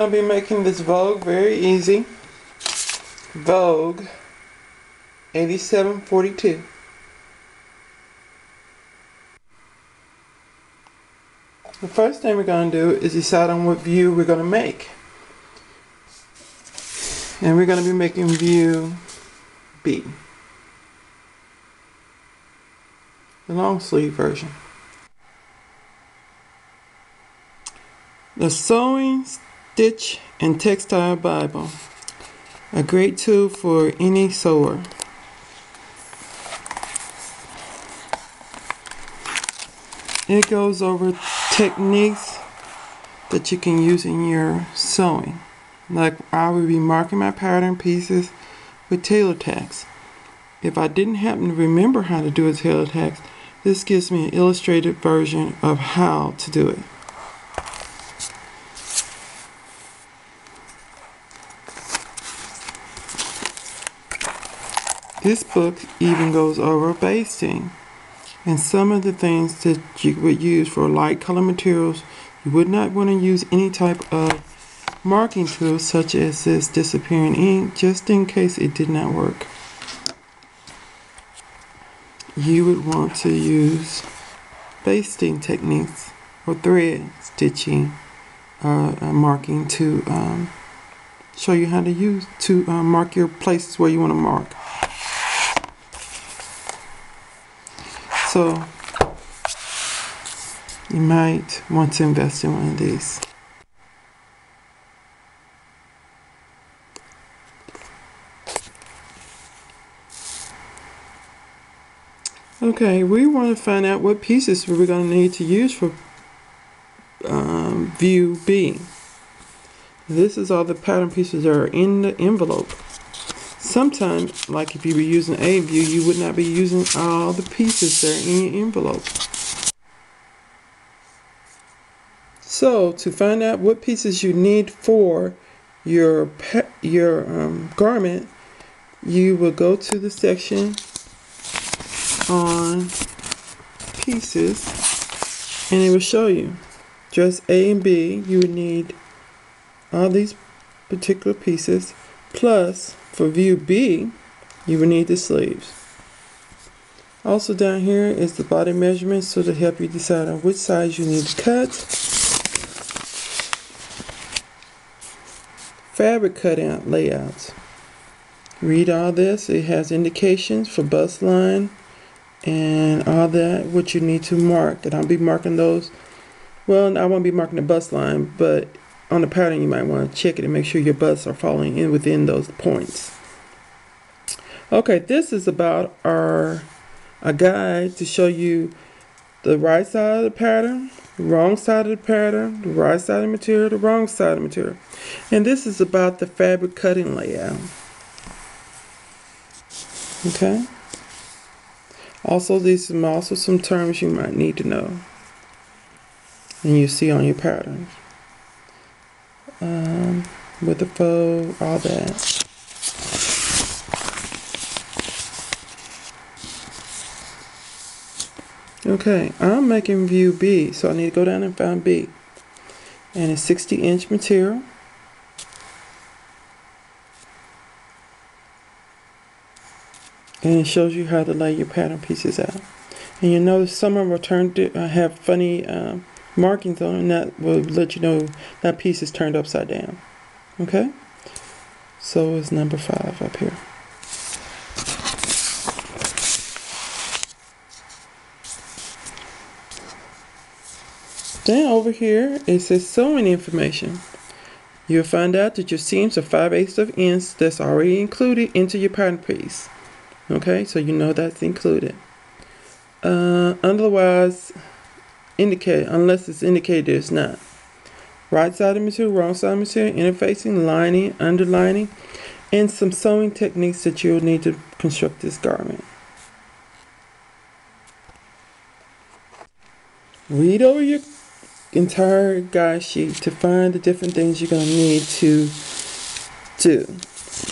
I'll be making this Vogue very easy. Vogue 8742. The first thing we're going to do is decide on what view we're going to make. And we're going to be making view B, the long sleeve version. The Sewing, Stitch, and Textile Bible, a great tool for any sewer. It goes over techniques that you can use in your sewing. Like I will be marking my pattern pieces with tailor tacks. If I didn't happen to remember how to do a tailor tack, this gives me an illustrated version of how to do it. This book even goes over basting and some of the things that you would use for light color materials. You would not want to use any type of marking tool such as this disappearing ink, just in case it did not work. You would want to use basting techniques or thread stitching marking to show you how to use to mark your places where you want to mark. So you might want to invest in one of these. Okay, we want to find out what pieces we're going to need to use for view B. This is all the pattern pieces that are in the envelope. Sometimes, like if you were using A view, you would not be using all the pieces that are in your envelope. So, to find out what pieces you need for your garment, you will go to the section on pieces and it will show you dress A and B. You would need all these particular pieces, plus for view B you will need the sleeves. Also down here is the body measurements, so to help you decide on which size you need to cut. Fabric cutout layouts. Read all this. It has indications for bust line and all that, what you need to mark. And I'll be marking those. Well, I won't be marking the bust line, but on the pattern you might want to check it and make sure your busts are falling in within those points. Okay, this is about a guide to show you the right side of the pattern, the wrong side of the pattern, the right side of the material, the wrong side of the material. And this is about the fabric cutting layout. Okay. Also, these are also some terms you might need to know and you see on your patterns. With the faux, all that. Okay, I'm making view B, so I need to go down and find B. And it's 60-inch material. And it shows you how to lay your pattern pieces out. And you notice some of them are turned to have funny markings on, and that will let you know that piece is turned upside down. Okay? So it's number 5 up here. Then over here it says sewing information. You'll find out that your seams are 5/8 of inch. That's already included into your pattern piece. Okay, so you know that's included. Otherwise, unless it's indicated it's not. Right side of material, wrong side of material, interfacing, lining, underlining, and some sewing techniques that you'll need to construct this garment. Read over your entire guide sheet to find the different things you're going to need to do.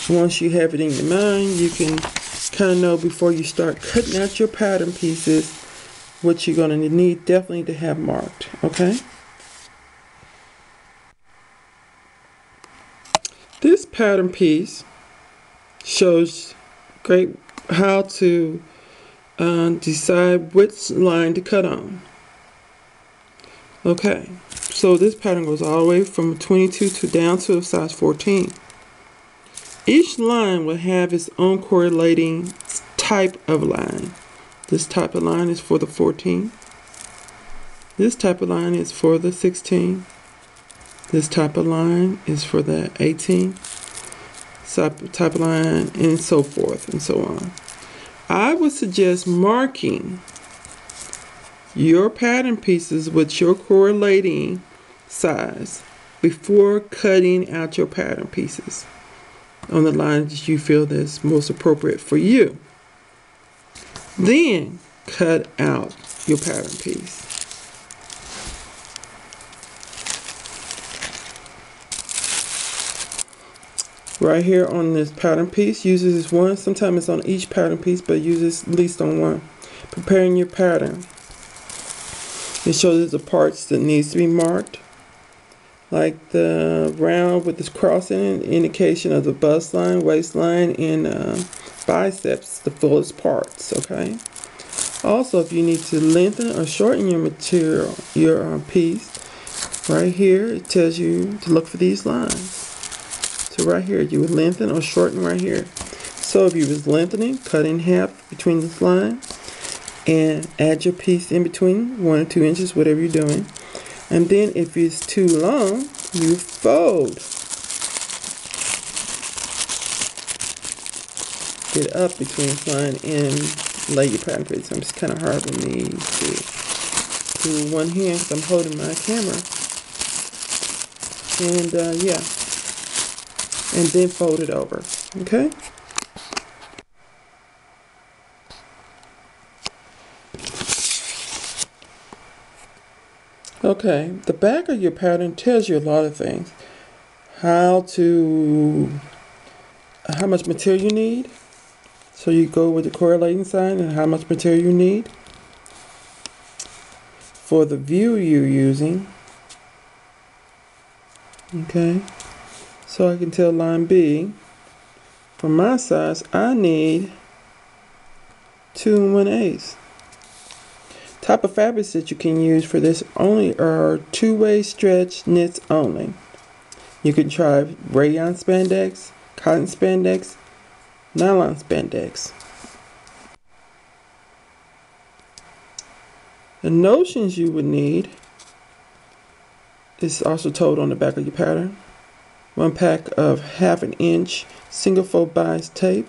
Once you have it in your mind, you can kind of know before you start cutting out your pattern pieces what you're going to need definitely to have marked. Okay? This pattern piece shows great how to decide which line to cut on. Okay, so this pattern goes all the way from 22 to down to a size 14. Each line will have its own correlating type of line. This type of line is for the 14. This type of line is for the 16. This type of line is for the 18. Type of line, and so forth and so on. I would suggest marking your pattern pieces with your correlating size before cutting out your pattern pieces on the line that you feel that's most appropriate for you. Then cut out your pattern piece. Right here on this pattern piece, uses this one. Sometimes it's on each pattern piece, but uses at least on one. Preparing your pattern. It shows the parts that needs to be marked, like the round with this cross in it, indication of the bust line, waistline, and biceps, the fullest parts. Okay. Also, if you need to lengthen or shorten your material, your piece, right here it tells you to look for these lines. So right here, you would lengthen or shorten right here. So if you was lengthening, cut in half between this line and add your piece in between, 1 or 2 inches, whatever you're doing. And then if it's too long, you fold it up between this line and lay your pattern piece. It's kind of hard for me to do one hand because I'm holding my camera. And yeah. And then fold it over. Okay? Okay, the back of your pattern tells you a lot of things. How much material you need. So you go with the correlating sign and how much material you need. For the view you're using. Okay. So I can tell line B, for my size, I need 2 1/8. Type of fabrics that you can use for this only are two-way stretch knits only. You can try rayon spandex, cotton spandex, nylon spandex. The notions you would need is also told on the back of your pattern. 1 pack of 1/2 inch single fold bias tape,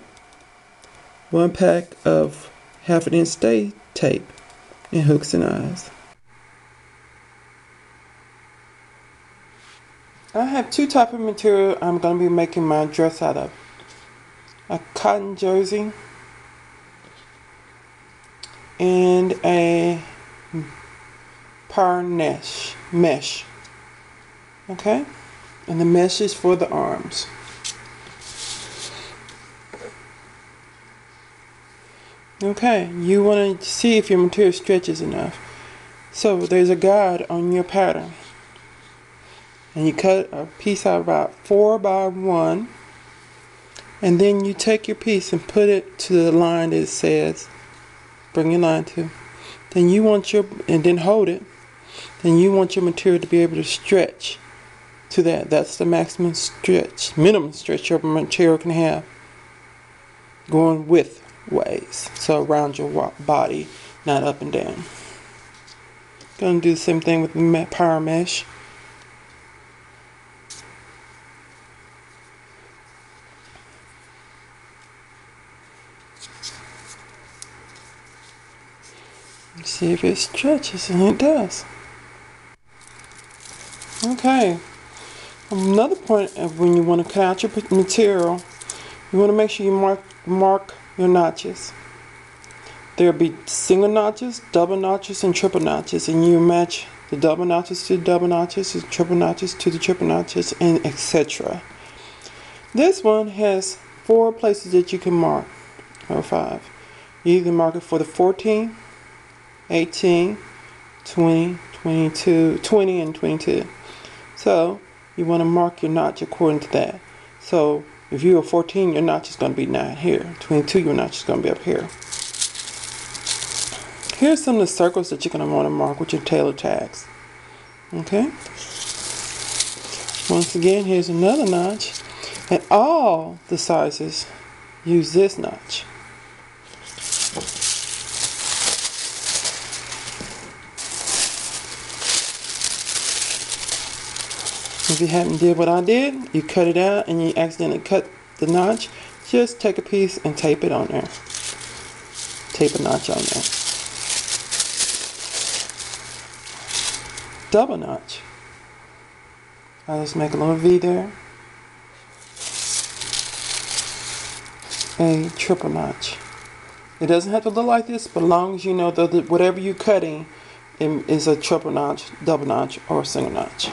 1 pack of 1/2 inch stay tape, and hooks and eyes. I have 2 types of material I'm going to be making my dress out of. A cotton jersey and a power mesh. Okay? And the mesh is for the arms. Okay, you want to see if your material stretches enough. So there's a guide on your pattern. And you cut a piece out about 4 by 1. And then you take your piece and put it to the line that it says, bring your line to. Then you want and then hold it. Then you want your material to be able to stretch to that. That's the maximum stretch, minimum stretch your material can have. Going width ways, so around your body, not up and down. Gonna do the same thing with the power mesh. See if it stretches, and it does. Okay. Another point of when you want to cut out your material, you want to make sure you mark your notches. There'll be single notches, double notches, and triple notches, and you match the double notches to the double notches, the triple notches to the triple notches, and etc. This one has 4 places that you can mark, or 5. You either mark it for the 14, 18, 20, 22, 20, and 22. So you want to mark your notch according to that. So if you're a 14, your notch is going to be 9 here. 22, your notch is going to be up here. Here's some of the circles that you're going to want to mark with your tailor tags. Okay. Once again, here's another notch. And all the sizes use this notch. If you hadn't did what I did, you cut it out and you accidentally cut the notch, just take a piece and tape it on there. Tape a notch on there. Double notch. I'll just make a little V there. A triple notch. It doesn't have to look like this, but as long as you know that whatever you're cutting is a triple notch, double notch, or a single notch.